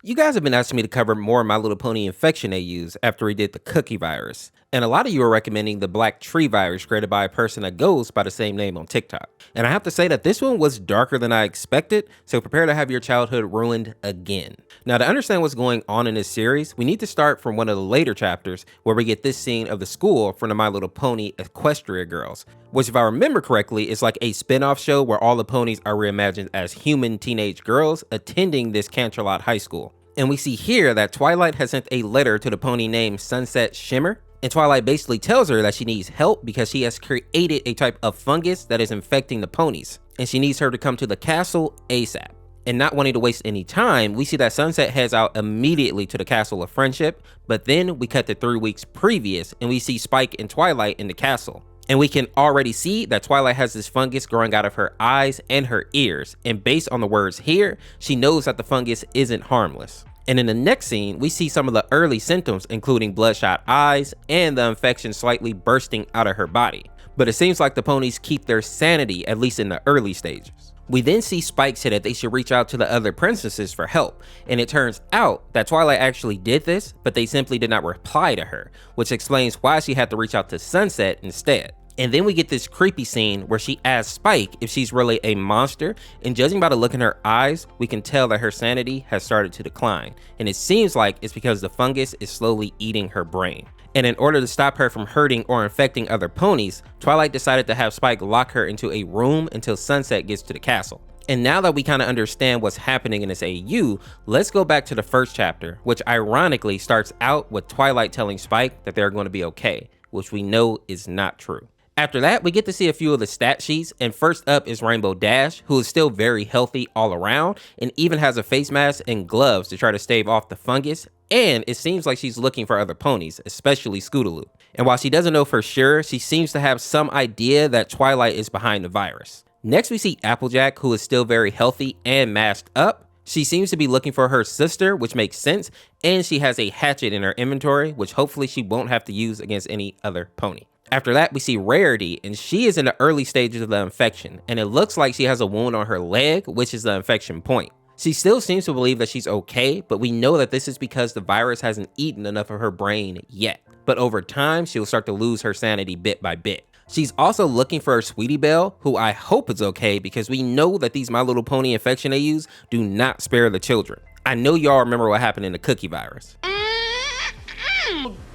You guys have been asking me to cover more My Little Pony infection AUs after we did the cookie virus, and a lot of you are recommending the black tree virus created by a person that goes by the same name on TikTok. And I have to say that this one was darker than I expected, so prepare to have your childhood ruined again. Now, to understand what's going on in this series, we need to start from one of the later chapters where we get this scene of the school from the My Little Pony Equestria Girls, which, if I remember correctly, is like a spin-off show where all the ponies are reimagined as human teenage girls attending this Canterlot High School. And we see here that Twilight has sent a letter to the pony named Sunset Shimmer, and Twilight basically tells her that she needs help because she has created a type of fungus that is infecting the ponies, and she needs her to come to the castle ASAP. And not wanting to waste any time, we see that Sunset heads out immediately to the Castle of Friendship, but then we cut to 3 weeks previous and we see Spike and Twilight in the castle. And we can already see that Twilight has this fungus growing out of her eyes and her ears, and based on the words here, she knows that the fungus isn't harmless. And in the next scene, we see some of the early symptoms, including bloodshot eyes and the infection slightly bursting out of her body. But it seems like the ponies keep their sanity, at least in the early stages. We then see Spike say that they should reach out to the other princesses for help, and it turns out that Twilight actually did this, but they simply did not reply to her, which explains why she had to reach out to Sunset instead. And then we get this creepy scene where she asks Spike if she's really a monster, and judging by the look in her eyes, we can tell that her sanity has started to decline, and it seems like it's because the fungus is slowly eating her brain. And in order to stop her from hurting or infecting other ponies, Twilight decided to have Spike lock her into a room until Sunset gets to the castle. And now that we kind of understand what's happening in this AU, let's go back to the first chapter, which ironically starts out with Twilight telling Spike that they're going to be okay, which we know is not true. After that, we get to see a few of the stat sheets, and first up is Rainbow Dash, who is still very healthy all around, and even has a face mask and gloves to try to stave off the fungus, and it seems like she's looking for other ponies, especially Scootaloo. And while she doesn't know for sure, she seems to have some idea that Twilight is behind the virus. Next, we see Applejack, who is still very healthy and masked up. She seems to be looking for her sister, which makes sense, and she has a hatchet in her inventory, which hopefully she won't have to use against any other pony. After that, we see Rarity, and she is in the early stages of the infection, and it looks like she has a wound on her leg, which is the infection point. She still seems to believe that she's okay, but we know that this is because the virus hasn't eaten enough of her brain yet. But over time, she'll start to lose her sanity bit by bit. She's also looking for her Sweetie Belle, who I hope is okay because we know that these My Little Pony infection AUs do not spare the children. I know y'all remember what happened in the cookie virus.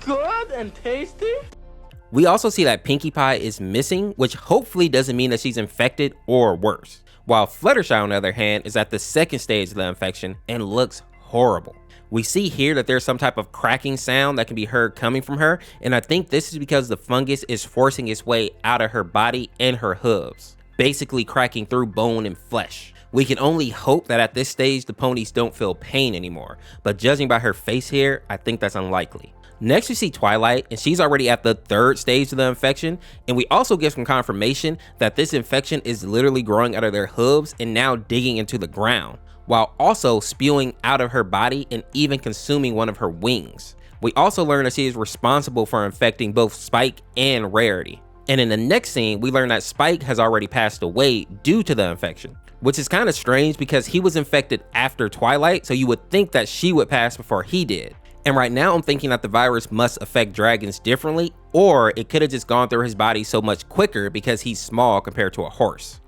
Good and tasty. We also see that Pinkie Pie is missing, which hopefully doesn't mean that she's infected or worse. While Fluttershy, on the other hand, is at the second stage of the infection and looks horrible. We see here that there's some type of cracking sound that can be heard coming from her, and I think this is because the fungus is forcing its way out of her body and her hooves, basically cracking through bone and flesh. We can only hope that at this stage the ponies don't feel pain anymore, but judging by her face here, I think that's unlikely. Next, we see Twilight, and she's already at the third stage of the infection, and we also get some confirmation that this infection is literally growing out of their hooves and now digging into the ground, while also spewing out of her body and even consuming one of her wings. We also learn that she is responsible for infecting both Spike and Rarity. And in the next scene, we learn that Spike has already passed away due to the infection, which is kind of strange because he was infected after Twilight, so you would think that she would pass before he did. And right now I'm thinking that the virus must affect dragons differently, or it could have just gone through his body so much quicker because he's small compared to a horse.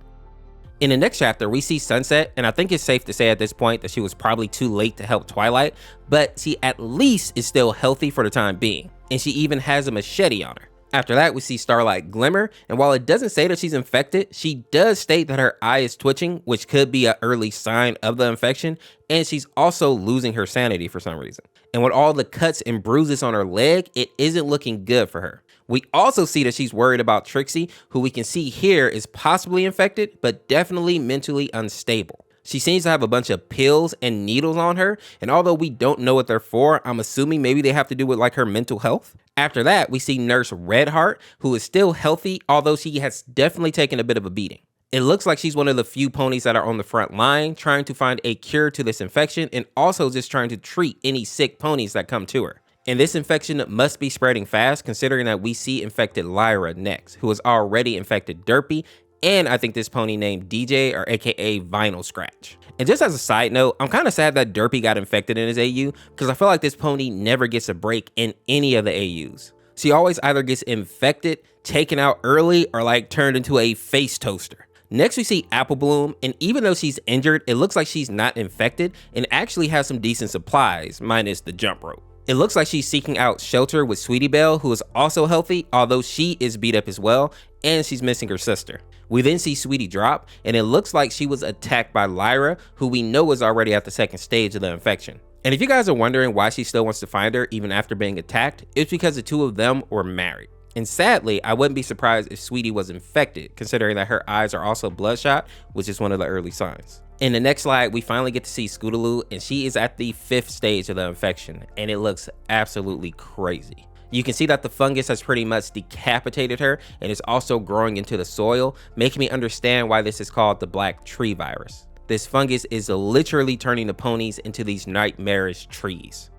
In the next chapter, we see Sunset, and I think it's safe to say at this point that she was probably too late to help Twilight, but she at least is still healthy for the time being, and she even has a machete on her. After that, we see Starlight glimmer, and while it doesn't say that she's infected, she does state that her eye is twitching, which could be an early sign of the infection, and she's also losing her sanity for some reason. And with all the cuts and bruises on her leg, it isn't looking good for her. We also see that she's worried about Trixie, who we can see here is possibly infected, but definitely mentally unstable. She seems to have a bunch of pills and needles on her, and although we don't know what they're for, I'm assuming maybe they have to do with like her mental health. After that, we see Nurse Redheart, who is still healthy, although she has definitely taken a bit of a beating. It looks like she's one of the few ponies that are on the front line, trying to find a cure to this infection and also just trying to treat any sick ponies that come to her. And this infection must be spreading fast, considering that we see infected Lyra next, who has already infected Derpy and I think this pony named DJ or aka Vinyl Scratch. And just as a side note, I'm kind of sad that Derpy got infected in his AU because I feel like this pony never gets a break in any of the AUs. She always either gets infected, taken out early, or like turned into a face toaster. Next we see Apple Bloom, and even though she's injured, it looks like she's not infected and actually has some decent supplies, minus the jump rope. It looks like she's seeking out shelter with Sweetie Belle, who is also healthy, although she is beat up as well, and she's missing her sister. We then see Sweetie drop, and it looks like she was attacked by Lyra, who we know is already at the second stage of the infection. And if you guys are wondering why she still wants to find her even after being attacked, it's because the two of them were married. And sadly, I wouldn't be surprised if Sweetie was infected, considering that her eyes are also bloodshot, which is one of the early signs. In the next slide, we finally get to see Scootaloo, and she is at the 5th stage of the infection, and it looks absolutely crazy. You can see that the fungus has pretty much decapitated her and is also growing into the soil, making me understand why this is called the black tree virus. This fungus is literally turning the ponies into these nightmarish trees.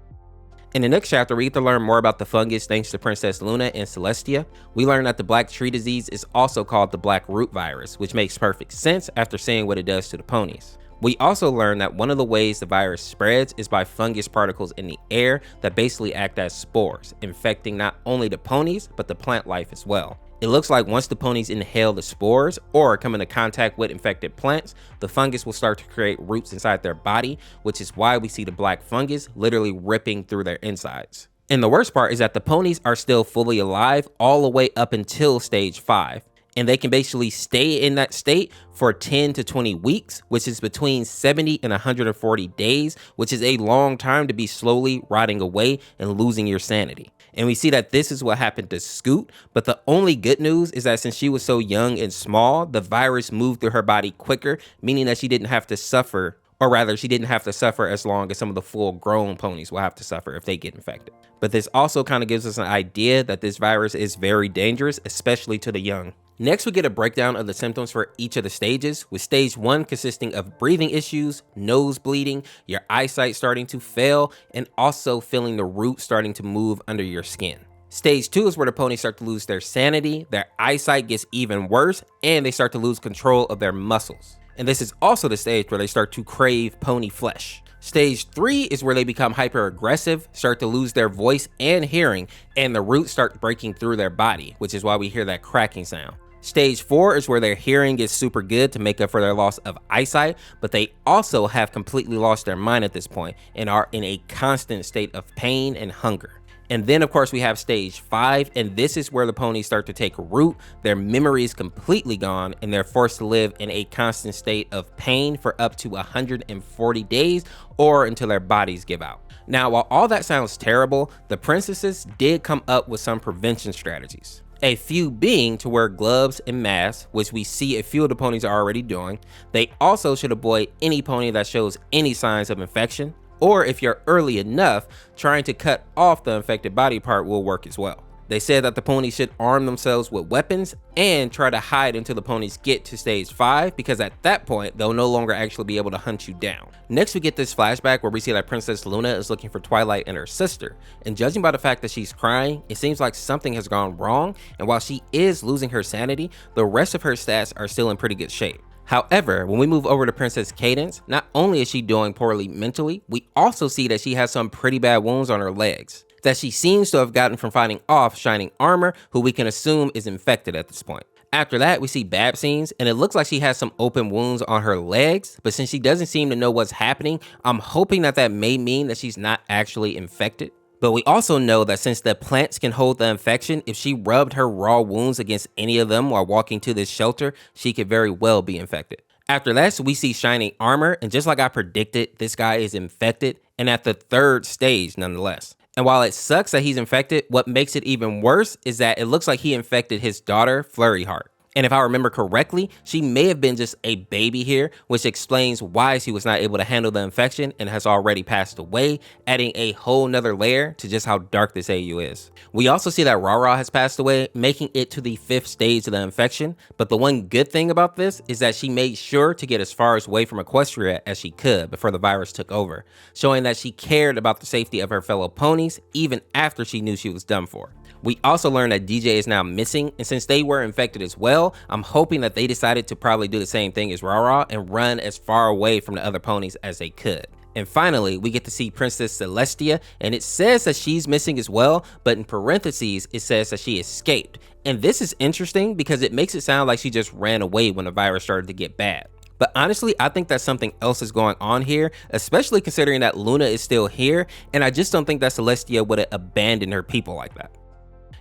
In the next chapter, we get to learn more about the fungus thanks to Princess Luna and Celestia. We learn that the black tree disease is also called the black root virus, which makes perfect sense after seeing what it does to the ponies. We also learn that one of the ways the virus spreads is by fungus particles in the air that basically act as spores, infecting not only the ponies, but the plant life as well. It looks like once the ponies inhale the spores or come into contact with infected plants, the fungus will start to create roots inside their body, which is why we see the black fungus literally ripping through their insides. And the worst part is that the ponies are still fully alive all the way up until stage 5. And they can basically stay in that state for 10 to 20 weeks, which is between 70 and 140 days, which is a long time to be slowly rotting away and losing your sanity. And we see that this is what happened to Scoot, but the only good news is that since she was so young and small, the virus moved through her body quicker, meaning that she didn't have to suffer, or rather she didn't have to suffer as long as some of the full grown ponies will have to suffer if they get infected. But this also kind of gives us an idea that this virus is very dangerous, especially to the young. Next, we get a breakdown of the symptoms for each of the stages, with stage 1 consisting of breathing issues, nose bleeding, your eyesight starting to fail, and also feeling the root starting to move under your skin. Stage 2 is where the ponies start to lose their sanity, their eyesight gets even worse, and they start to lose control of their muscles. And this is also the stage where they start to crave pony flesh. Stage 3 is where they become hyper aggressive, start to lose their voice and hearing, and the roots start breaking through their body, which is why we hear that cracking sound. Stage 4 is where their hearing gets super good to make up for their loss of eyesight, but they also have completely lost their mind at this point and are in a constant state of pain and hunger. And then of course we have stage 5, and this is where the ponies start to take root, their memory is completely gone, and they're forced to live in a constant state of pain for up to 140 days or until their bodies give out. Now, while all that sounds terrible, the princesses did come up with some prevention strategies. A few being to wear gloves and masks, which we see a few of the ponies are already doing. They also should avoid any pony that shows any signs of infection, or if you're early enough, trying to cut off the infected body part will work as well. They said that the ponies should arm themselves with weapons and try to hide until the ponies get to stage 5, because at that point, they'll no longer actually be able to hunt you down. Next, we get this flashback where we see that Princess Luna is looking for Twilight and her sister, and judging by the fact that she's crying, it seems like something has gone wrong, and while she is losing her sanity, the rest of her stats are still in pretty good shape. However, when we move over to Princess Cadence, not only is she doing poorly mentally, we also see that she has some pretty bad wounds on her legs that she seems to have gotten from fighting off Shining Armor, who we can assume is infected at this point. After that, we see Bab scenes, and it looks like she has some open wounds on her legs, but since she doesn't seem to know what's happening, I'm hoping that may mean that she's not actually infected. But we also know that since the plants can hold the infection, if she rubbed her raw wounds against any of them while walking to this shelter, she could very well be infected. After that, we see Shining Armor, and just like I predicted, this guy is infected, and at the 3rd stage nonetheless. And while it sucks that he's infected, what makes it even worse is that it looks like he infected his daughter, Flurry Heart. And if I remember correctly, she may have been just a baby here, which explains why she was not able to handle the infection and has already passed away, adding a whole nother layer to just how dark this AU is. We also see that Rara has passed away, making it to the 5th stage of the infection, but the one good thing about this is that she made sure to get as far away from Equestria as she could before the virus took over, showing that she cared about the safety of her fellow ponies even after she knew she was done for. We also learned that DJ is now missing, and since they were infected as well, I'm hoping that they decided to probably do the same thing as Rara and run as far away from the other ponies as they could. And finally, we get to see Princess Celestia, and it says that she's missing as well, but in parentheses, it says that she escaped. And this is interesting because it makes it sound like she just ran away when the virus started to get bad. But honestly, I think that something else is going on here, especially considering that Luna is still here, and I just don't think that Celestia would have abandoned her people like that.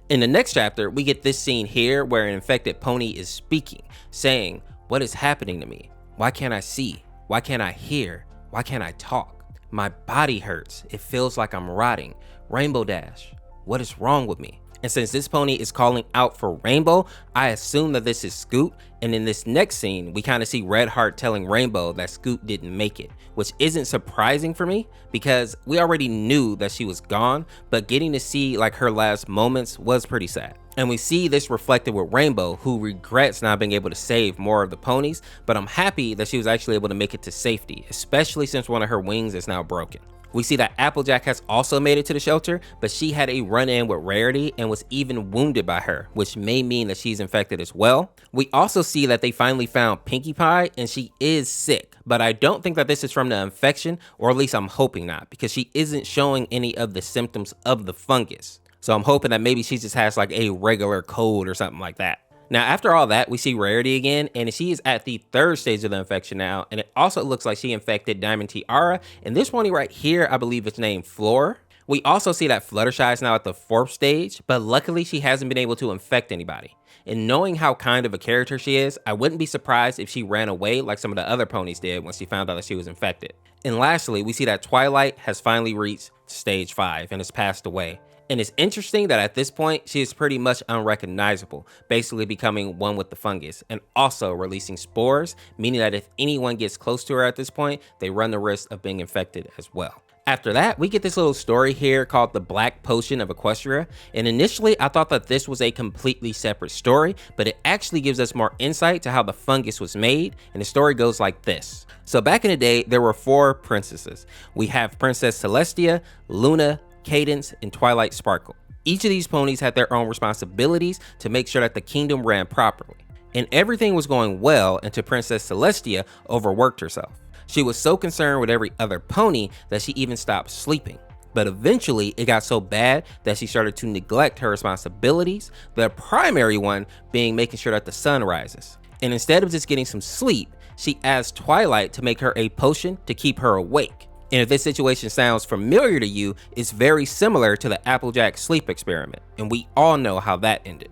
In the next chapter, we get this scene here where an infected pony is speaking, saying, "What is happening to me? Why can't I see? Why can't I hear? Why can't I talk? My body hurts. It feels like I'm rotting. Rainbow Dash, what is wrong with me?" And since this pony is calling out for Rainbow, I assume that this is Scoot. And in this next scene, we kind of see Red Heart telling Rainbow that Scoot didn't make it, which isn't surprising for me because we already knew that she was gone, but getting to see like her last moments was pretty sad. And we see this reflected with Rainbow, who regrets not being able to save more of the ponies, but I'm happy that she was actually able to make it to safety, especially since one of her wings is now broken. We see that Applejack has also made it to the shelter, but she had a run-in with Rarity and was even wounded by her, which may mean that she's infected as well. We also see that they finally found Pinkie Pie, and she is sick, but I don't think that this is from the infection, or at least I'm hoping not, because she isn't showing any of the symptoms of the fungus. So I'm hoping that maybe she just has like a regular cold or something like that. Now, after all that, we see Rarity again, and she is at the 3rd stage of the infection now, and it also looks like she infected Diamond Tiara, and this pony right here, I believe it's named Floor. We also see that Fluttershy is now at the 4th stage, but luckily she hasn't been able to infect anybody. And knowing how kind of a character she is, I wouldn't be surprised if she ran away like some of the other ponies did when she found out that she was infected. And lastly, we see that Twilight has finally reached stage 5 and has passed away. And it's interesting that at this point, she is pretty much unrecognizable, basically becoming one with the fungus, and also releasing spores, meaning that if anyone gets close to her at this point, they run the risk of being infected as well. After that, we get this little story here called The Black Potion of Equestria, and initially I thought that this was a completely separate story, but it actually gives us more insight to how the fungus was made, and the story goes like this. So back in the day, there were 4 princesses. We have Princess Celestia, Luna, Cadence, and Twilight Sparkle. Each of these ponies had their own responsibilities to make sure that the kingdom ran properly. And everything was going well until Princess Celestia overworked herself. She was so concerned with every other pony that she even stopped sleeping. But eventually it got so bad that she started to neglect her responsibilities, the primary one being making sure that the sun rises. And instead of just getting some sleep, she asked Twilight to make her a potion to keep her awake. And if this situation sounds familiar to you, it's very similar to the Applejack sleep experiment, and we all know how that ended.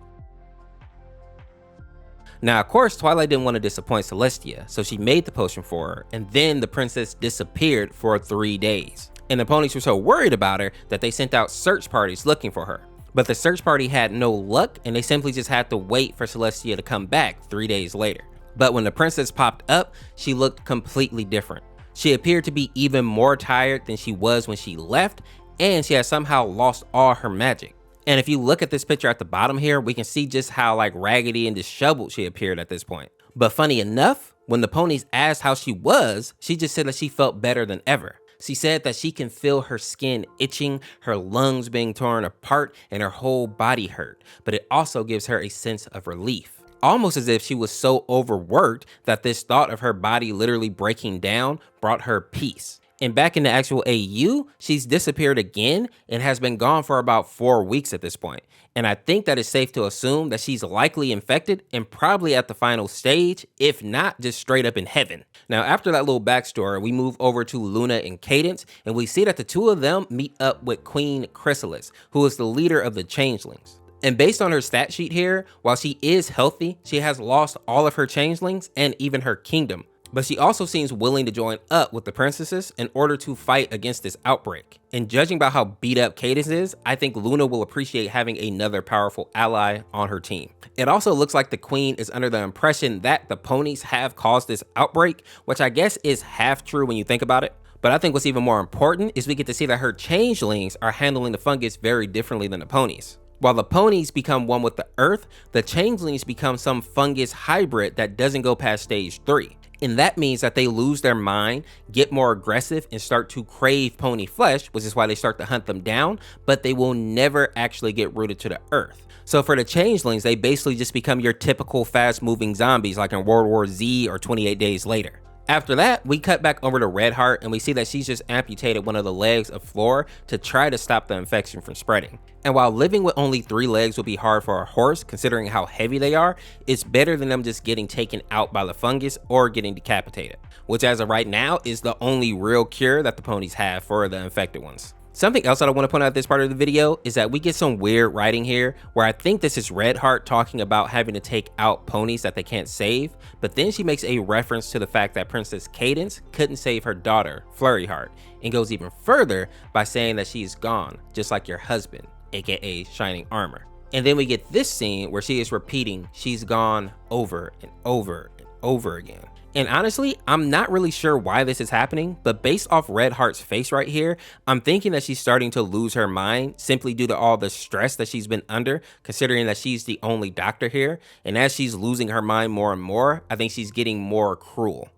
Now, of course, Twilight didn't want to disappoint Celestia, so she made the potion for her, and then the princess disappeared for 3 days. And the ponies were so worried about her that they sent out search parties looking for her. But the search party had no luck, and they simply just had to wait for Celestia to come back 3 days later. But when the princess popped up, she looked completely different. She appeared to be even more tired than she was when she left, and she had somehow lost all her magic. And if you look at this picture at the bottom here, we can see just how like raggedy and disheveled she appeared at this point. But funny enough, when the ponies asked how she was, she just said that she felt better than ever. She said that she can feel her skin itching, her lungs being torn apart, and her whole body hurt. But it also gives her a sense of relief. Almost as if she was so overworked that this thought of her body literally breaking down brought her peace. And back in the actual AU, she's disappeared again and has been gone for about 4 weeks at this point. And I think that it's safe to assume that she's likely infected and probably at the final stage, if not just straight up in heaven. Now, after that little backstory, we move over to Luna and Cadence, and we see that the two of them meet up with Queen Chrysalis, who is the leader of the changelings. And based on her stat sheet here, while she is healthy, she has lost all of her changelings and even her kingdom. But she also seems willing to join up with the princesses in order to fight against this outbreak. And judging by how beat up Cadence is, I think Luna will appreciate having another powerful ally on her team. It also looks like the queen is under the impression that the ponies have caused this outbreak, which I guess is half true when you think about it. But I think what's even more important is we get to see that her changelings are handling the fungus very differently than the ponies. While the ponies become one with the earth, the changelings become some fungus hybrid that doesn't go past stage 3. And that means that they lose their mind, get more aggressive, and start to crave pony flesh, which is why they start to hunt them down, but they will never actually get rooted to the earth. So for the changelings, they basically just become your typical fast-moving zombies like in World War Z or 28 Days Later. After that, we cut back over to Redheart and we see that she's just amputated one of the legs of Flora to try to stop the infection from spreading. And while living with only 3 legs would be hard for a horse considering how heavy they are, it's better than them just getting taken out by the fungus or getting decapitated, which as of right now is the only real cure that the ponies have for the infected ones. Something else that I want to point out at this part of the video is that we get some weird writing here where I think this is Redheart talking about having to take out ponies that they can't save, but then she makes a reference to the fact that Princess Cadence couldn't save her daughter, Flurryheart, and goes even further by saying that she's gone, just like your husband, aka Shining Armor. And then we get this scene where she is repeating she's gone over and over and over again. And honestly, I'm not really sure why this is happening, but based off Redheart's face right here, I'm thinking that she's starting to lose her mind simply due to all the stress that she's been under, considering that she's the only doctor here. And as she's losing her mind more and more, I think she's getting more cruel.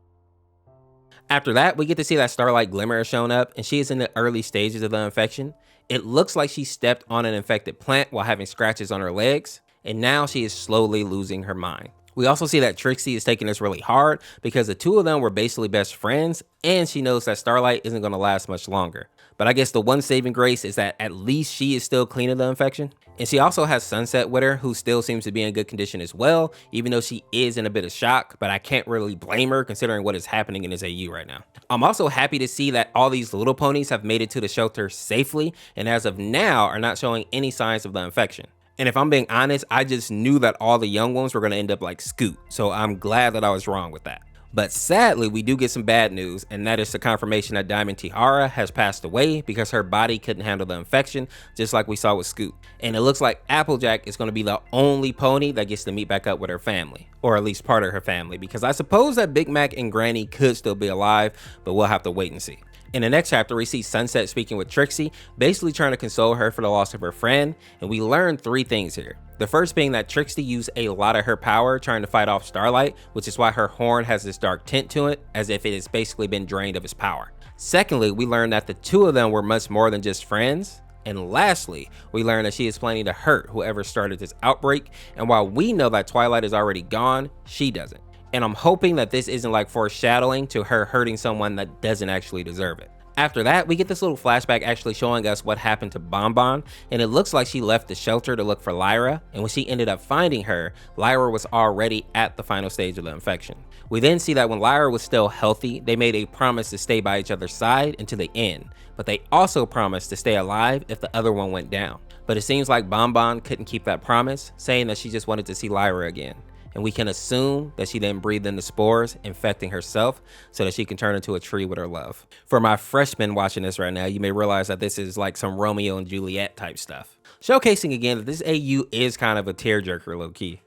After that, we get to see that Starlight Glimmer has shown up, and she is in the early stages of the infection. It looks like she stepped on an infected plant while having scratches on her legs, and now she is slowly losing her mind. We also see that Trixie is taking this really hard because the two of them were basically best friends, and she knows that Starlight isn't going to last much longer. But I guess the one saving grace is that at least she is still clean of the infection. And she also has Sunset with her, who still seems to be in good condition as well, even though she is in a bit of shock, but I can't really blame her considering what is happening in this AU right now. I'm also happy to see that all these little ponies have made it to the shelter safely, and as of now are not showing any signs of the infection. And if I'm being honest, I just knew that all the young ones were going to end up like Scoot, so I'm glad that I was wrong with that. But sadly, we do get some bad news, and that is the confirmation that Diamond Tiara has passed away because her body couldn't handle the infection, just like we saw with Scoot. And it looks like Applejack is going to be the only pony that gets to meet back up with her family, or at least part of her family, because I suppose that Big Mac and Granny could still be alive, but we'll have to wait and see. In the next chapter, we see Sunset speaking with Trixie, basically trying to console her for the loss of her friend, and we learn 3 things here. The first being that Trixie used a lot of her power trying to fight off Starlight, which is why her horn has this dark tint to it, as if it has basically been drained of its power. Secondly, we learn that the two of them were much more than just friends. And lastly, we learn that she is planning to hurt whoever started this outbreak, and while we know that Twilight is already gone, she doesn't. And I'm hoping that this isn't like foreshadowing to her hurting someone that doesn't actually deserve it. After that, we get this little flashback actually showing us what happened to Bonbon, and it looks like she left the shelter to look for Lyra, and when she ended up finding her, Lyra was already at the final stage of the infection. We then see that when Lyra was still healthy, they made a promise to stay by each other's side until the end, but they also promised to stay alive if the other one went down. But it seems like Bonbon couldn't keep that promise, saying that she just wanted to see Lyra again. And we can assume that she then breathed in the spores, infecting herself so that she can turn into a tree with her love. For my freshmen watching this right now, you may realize that this is like some Romeo and Juliet type stuff. Showcasing again that this AU is kind of a tearjerker low-key.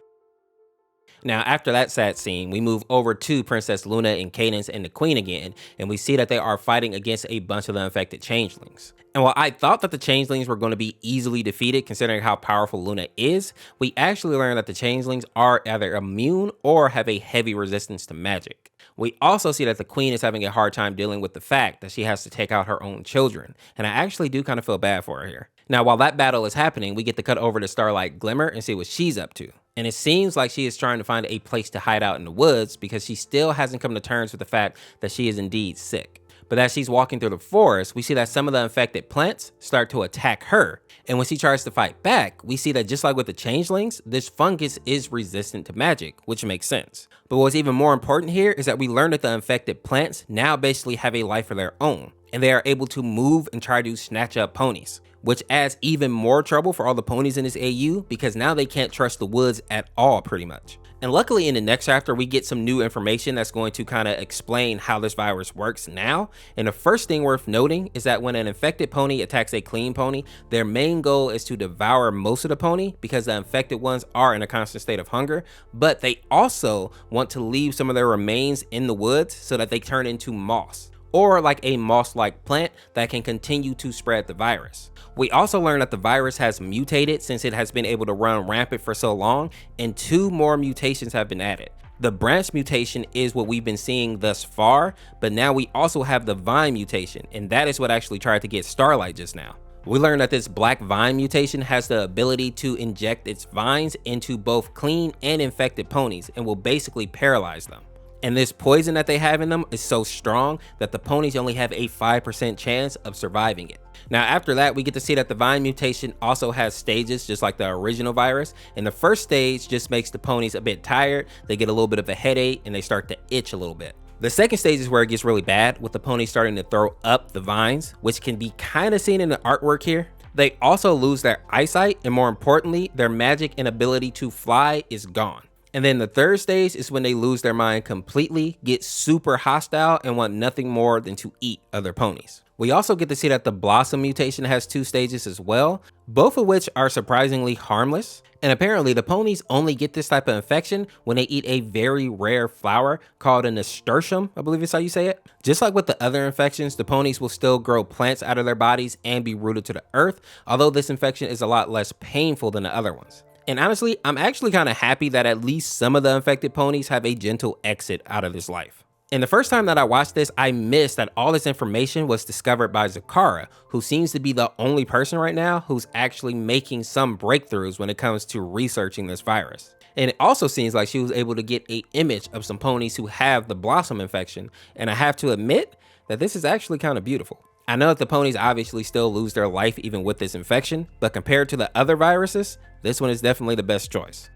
Now, after that sad scene, we move over to Princess Luna and Cadence and the Queen again, and we see that they are fighting against a bunch of the infected changelings. And while I thought that the changelings were going to be easily defeated considering how powerful Luna is, we actually learned that the changelings are either immune or have a heavy resistance to magic. We also see that the Queen is having a hard time dealing with the fact that she has to take out her own children, and I actually do kind of feel bad for her here. Now, while that battle is happening, we get to cut over to Starlight Glimmer and see what she's up to. And it seems like she is trying to find a place to hide out in the woods because she still hasn't come to terms with the fact that she is indeed sick. But as she's walking through the forest, we see that some of the infected plants start to attack her. And when she tries to fight back, we see that just like with the changelings, this fungus is resistant to magic, which makes sense. But what's even more important here is that we learn that the infected plants now basically have a life of their own, and they are able to move and try to snatch up ponies, which adds even more trouble for all the ponies in this AU because now they can't trust the woods at all pretty much. And luckily in the next chapter, we get some new information that's going to kind of explain how this virus works now. And the first thing worth noting is that when an infected pony attacks a clean pony, their main goal is to devour most of the pony because the infected ones are in a constant state of hunger, but they also want to leave some of their remains in the woods so that they turn into moss, or like a moss-like plant that can continue to spread the virus. We also learned that the virus has mutated since it has been able to run rampant for so long, and 2 more mutations have been added. The branch mutation is what we've been seeing thus far, but now we also have the vine mutation, and that is what actually tried to get Starlight just now. We learned that this black vine mutation has the ability to inject its vines into both clean and infected ponies and will basically paralyze them. And this poison that they have in them is so strong that the ponies only have a 5% chance of surviving it. Now after that, we get to see that the vine mutation also has stages just like the original virus, and the first stage just makes the ponies a bit tired, they get a little bit of a headache, and they start to itch a little bit. The second stage is where it gets really bad, with the ponies starting to throw up the vines, which can be kind of seen in the artwork here. They also lose their eyesight, and more importantly, their magic and ability to fly is gone. And then the third stage is when they lose their mind completely, get super hostile, and want nothing more than to eat other ponies. We also get to see that the Blossom mutation has 2 stages as well, both of which are surprisingly harmless. And apparently the ponies only get this type of infection when they eat a very rare flower called a nasturtium, I believe is how you say it. Just like with the other infections, the ponies will still grow plants out of their bodies and be rooted to the earth, although this infection is a lot less painful than the other ones. And honestly, I'm actually kind of happy that at least some of the infected ponies have a gentle exit out of this life. And the first time that I watched this, I missed that all this information was discovered by Zecora, who seems to be the only person right now who's actually making some breakthroughs when it comes to researching this virus. And it also seems like she was able to get an image of some ponies who have the Blossom infection, and I have to admit that this is actually kind of beautiful. I know that the ponies obviously still lose their life even with this infection, but compared to the other viruses, this one is definitely the best choice.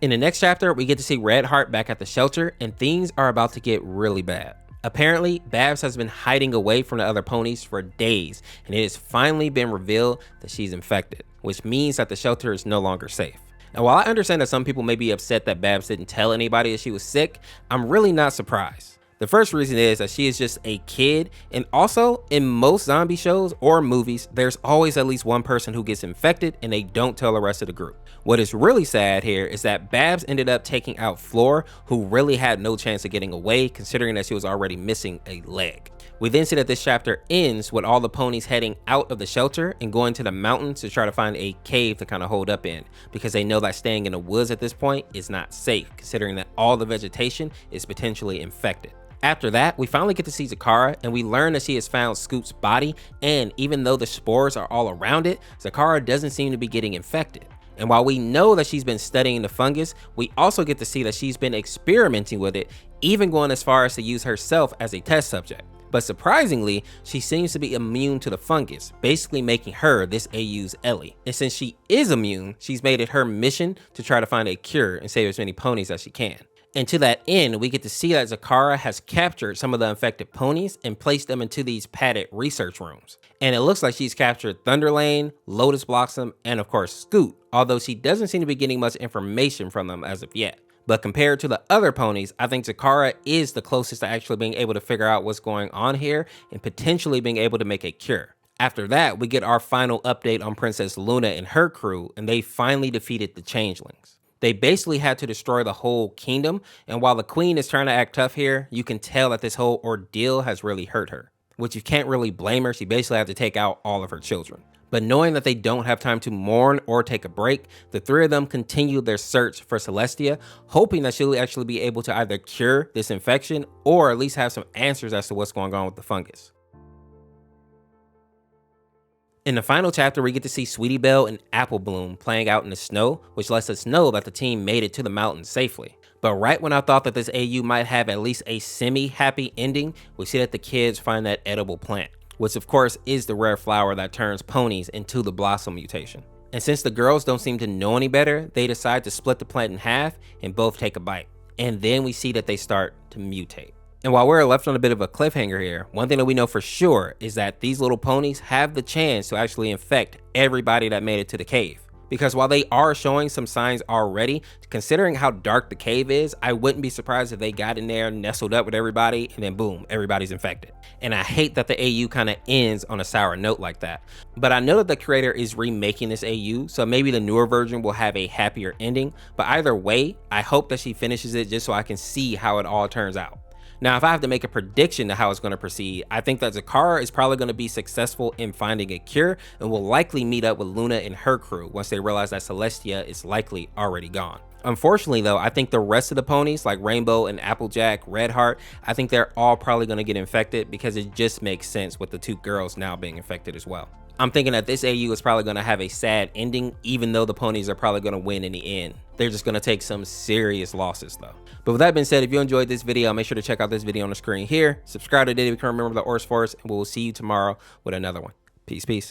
In the next chapter, we get to see Redheart back at the shelter, and things are about to get really bad. Apparently, Babs has been hiding away from the other ponies for days, and it has finally been revealed that she's infected, which means that the shelter is no longer safe. And while I understand that some people may be upset that Babs didn't tell anybody that she was sick, I'm really not surprised. The first reason is that she is just a kid, and also in most zombie shows or movies, there's always at least one person who gets infected and they don't tell the rest of the group. What is really sad here is that Babs ended up taking out Floor, who really had no chance of getting away considering that she was already missing a leg. We then see that this chapter ends with all the ponies heading out of the shelter and going to the mountains to try to find a cave to kind of hold up in, because they know that staying in the woods at this point is not safe considering that all the vegetation is potentially infected. After that, we finally get to see Zecora, and we learn that she has found Scoop's body, and even though the spores are all around it, Zecora doesn't seem to be getting infected. And while we know that she's been studying the fungus, we also get to see that she's been experimenting with it, even going as far as to use herself as a test subject. But surprisingly, she seems to be immune to the fungus, basically making her this AU's Ellie. And since she is immune, she's made it her mission to try to find a cure and save as many ponies as she can. And to that end, we get to see that Zecora has captured some of the infected ponies and placed them into these padded research rooms. And it looks like she's captured Thunderlane, Lotus Blossom, and of course Scoot, although she doesn't seem to be getting much information from them as of yet. But compared to the other ponies, I think Zecora is the closest to actually being able to figure out what's going on here and potentially being able to make a cure. After that, we get our final update on Princess Luna and her crew, and they finally defeated the changelings. They basically had to destroy the whole kingdom, and while the queen is trying to act tough here, you can tell that this whole ordeal has really hurt her, which you can't really blame her. She basically had to take out all of her children. But knowing that they don't have time to mourn or take a break, the 3 of them continue their search for Celestia, hoping that she'll actually be able to either cure this infection or at least have some answers as to what's going on with the fungus. In the final chapter, we get to see Sweetie Belle and Apple Bloom playing out in the snow, which lets us know that the team made it to the mountains safely. But right when I thought that this AU might have at least a semi-happy ending, we see that the kids find that edible plant, which of course is the rare flower that turns ponies into the Blossom mutation. And since the girls don't seem to know any better, they decide to split the plant in half and both take a bite. And then we see that they start to mutate. And while we're left on a bit of a cliffhanger here, one thing that we know for sure is that these little ponies have the chance to actually infect everybody that made it to the cave. Because while they are showing some signs already, considering how dark the cave is, I wouldn't be surprised if they got in there, nestled up with everybody, and then boom, everybody's infected. And I hate that the AU kind of ends on a sour note like that. But I know that the creator is remaking this AU, so maybe the newer version will have a happier ending. But either way, I hope that she finishes it just so I can see how it all turns out. Now, if I have to make a prediction to how it's going to proceed, I think that Zecora is probably going to be successful in finding a cure and will likely meet up with Luna and her crew once they realize that Celestia is likely already gone. Unfortunately, though, I think the rest of the ponies, like Rainbow and Applejack, Redheart, I think they're all probably going to get infected because it just makes sense with the 2 girls now being infected as well. I'm thinking that this AU is probably going to have a sad ending, even though the ponies are probably going to win in the end. They're just going to take some serious losses, though. But with that being said, if you enjoyed this video, make sure to check out this video on the screen here. Subscribe today to become a member of the Horse Force, and we'll see you tomorrow with another one. Peace, peace.